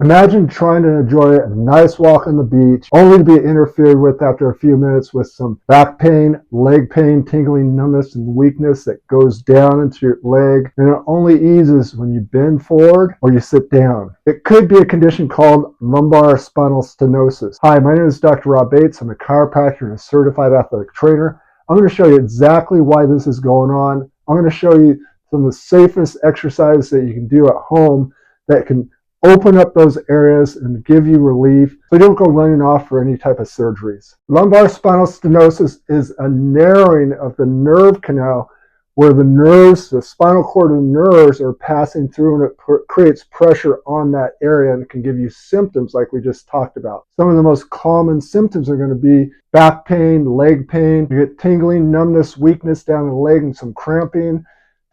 Imagine trying to enjoy a nice walk on the beach, only to be interfered with after a few minutes with some back pain, leg pain, tingling numbness, and weakness that goes down into your leg, and it only eases when you bend forward or you sit down. It could be a condition called lumbar spinal stenosis. Hi, my name is Dr. Rob Bates. I'm a chiropractor and a certified athletic trainer. I'm going to show you exactly why this is going on. I'm going to show you some of the safest exercises that you can do at home that can open up those areas and give you relief so you don't go running off for any type of surgeries. Lumbar spinal stenosis is a narrowing of the nerve canal where the nerves, the spinal cord and nerves are passing through, and it creates pressure on that area and it can give you symptoms like we just talked about. Some of the most common symptoms are going to be back pain, leg pain, you get tingling, numbness, weakness down the leg, and some cramping.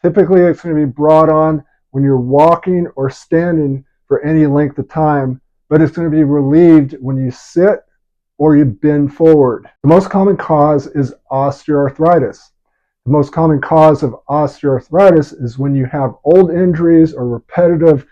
Typically it's going to be brought on when you're walking or standing for any length of time, but it's going to be relieved when you sit or you bend forward. The most common cause is osteoarthritis. The most common cause of osteoarthritis is when you have old injuries or repetitive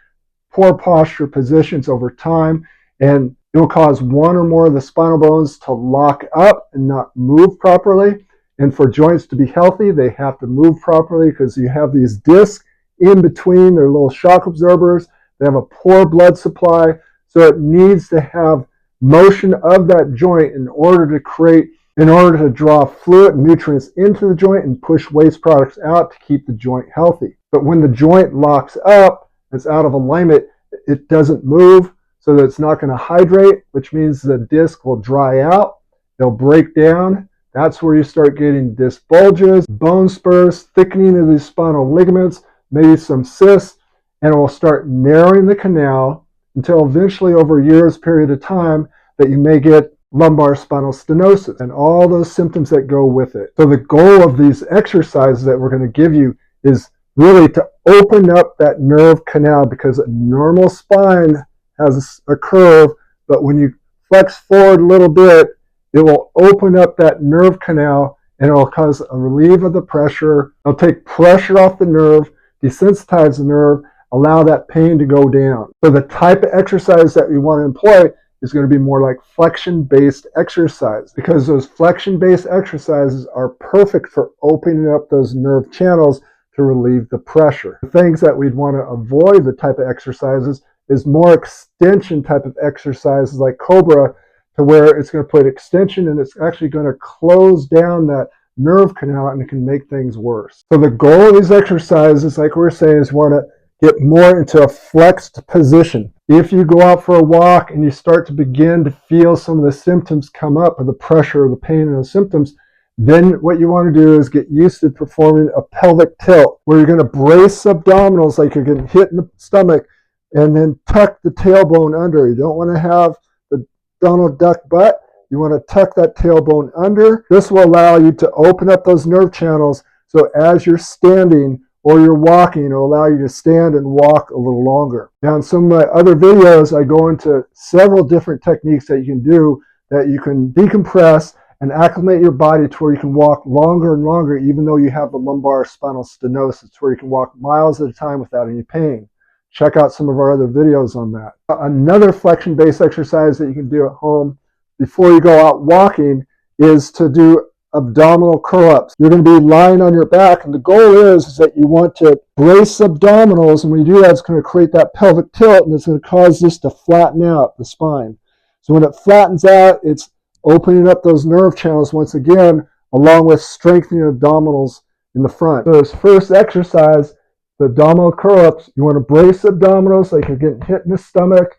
poor posture positions over time, and it will cause one or more of the spinal bones to lock up and not move properly. And for joints to be healthy, they have to move properly because you have these discs in between, they're little shock absorbers. They have a poor blood supply, so it needs to have motion of that joint in order to draw fluid and nutrients into the joint and push waste products out to keep the joint healthy. But when the joint locks up, it's out of alignment, it doesn't move, so that it's not going to hydrate, which means the disc will dry out, they'll break down. That's where you start getting disc bulges, bone spurs, thickening of these spinal ligaments, maybe some cysts, and it will start narrowing the canal until eventually over a year's period of time that you may get lumbar spinal stenosis and all those symptoms that go with it. So the goal of these exercises that we're going to give you is really to open up that nerve canal, because a normal spine has a curve, but when you flex forward a little bit, it will open up that nerve canal and it will cause a relief of the pressure. It'll take pressure off the nerve, desensitize the nerve, allow that pain to go down. So the type of exercise that we want to employ is going to be more like flexion-based exercise, because those flexion-based exercises are perfect for opening up those nerve channels to relieve the pressure. The things that we'd want to avoid the type of exercises is more extension type of exercises like Cobra, to where it's going to put extension and it's actually going to close down that nerve canal and it can make things worse. So the goal of these exercises, like we were saying, is we want to get more into a flexed position. If you go out for a walk and you start to begin to feel some of the symptoms come up, or the pressure or the pain and the symptoms, then what you want to do is get used to performing a pelvic tilt, where you're going to brace abdominals like you're getting hit in the stomach, and then tuck the tailbone under. You don't want to have the Donald Duck butt. You want to tuck that tailbone under. This will allow you to open up those nerve channels, so as you're standing or you're walking, it'll allow you to stand and walk a little longer. Now in some of my other videos, I go into several different techniques that you can do, that you can decompress and acclimate your body to where you can walk longer and longer, even though you have the lumbar spinal stenosis, where you can walk miles at a time without any pain. Check out some of our other videos on that. Another flexion-based exercise that you can do at home before you go out walking is to do abdominal curl-ups. You're going to be lying on your back, and the goal is that you want to brace abdominals, and when you do that, it's going to create that pelvic tilt, and it's going to cause this to flatten out the spine. So when it flattens out, it's opening up those nerve channels once again, along with strengthening abdominals in the front. So this first exercise, the abdominal curl-ups, you want to brace abdominals like you're getting hit in the stomach.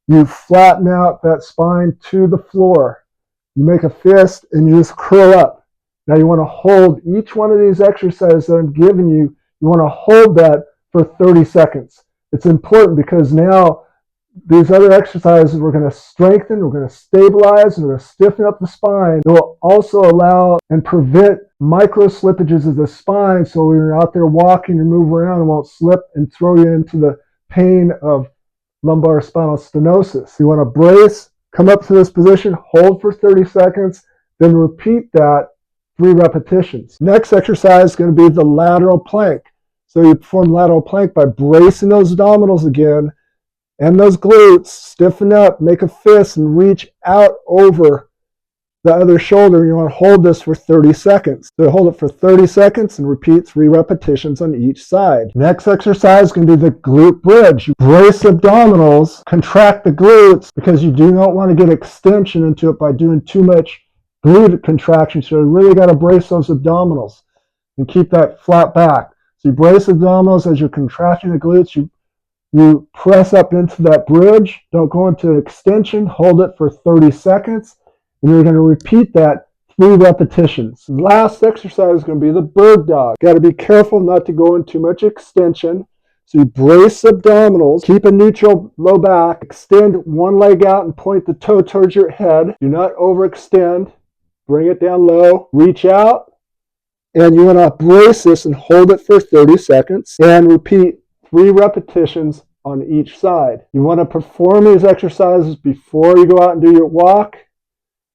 You flatten out that spine to the floor. You make a fist and you just curl up. Now you want to hold each one of these exercises that I'm giving you. You want to hold that for 30 seconds. It's important because now these other exercises we're going to strengthen, we're going to stabilize, and we're going to stiffen up the spine. It will also allow and prevent micro slippages of the spine, so when you're out there walking and move around, it won't slip and throw you into the pain of lumbar spinal stenosis. You want to brace, come up to this position, hold for 30 seconds, then repeat that 3 repetitions. Next exercise is going to be the lateral plank. So you perform lateral plank by bracing those abdominals again, And those glutes, stiffen up, make a fist, and reach out over the other shoulder. You want to hold this for 30 seconds. So hold it for 30 seconds and repeat 3 repetitions on each side. Next exercise is going to be the glute bridge. You brace abdominals, contract the glutes because you do not want to get extension into it by doing too much glute contraction. So you really got to brace those abdominals and keep that flat back. So you brace abdominals as you're contracting the glutes. You press up into that bridge. Don't go into extension. Hold it for 30 seconds. And you're going to repeat that 3 repetitions. The last exercise is going to be the bird dog. Got to be careful not to go in too much extension. So you brace abdominals, keep a neutral low back, extend one leg out and point the toe towards your head. Do not overextend. Bring it down low. Reach out. And you want to brace this and hold it for 30 seconds and repeat 3 repetitions on each side. You want to perform these exercises before you go out and do your walk.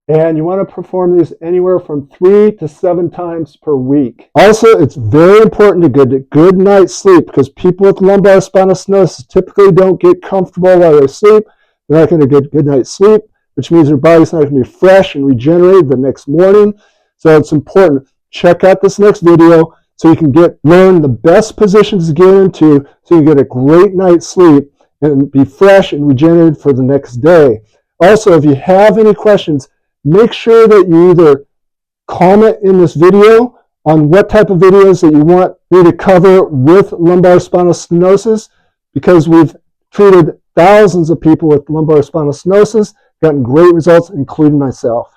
And you want to perform these anywhere from 3 to 7 times per week. Also, it's very important to get a good night's sleep because people with lumbar spinal stenosis typically don't get comfortable while they sleep. They're not going to get good night's sleep, which means their body's not going to be fresh and regenerated the next morning. So it's important. Check out this next video so you can learn the best positions to get into so you get a great night's sleep and be fresh and regenerated for the next day. Also, if you have any questions, make sure that you either comment in this video on what type of videos that you want me to cover with lumbar spinal stenosis, because we've treated thousands of people with lumbar spinal stenosis, gotten great results, including myself.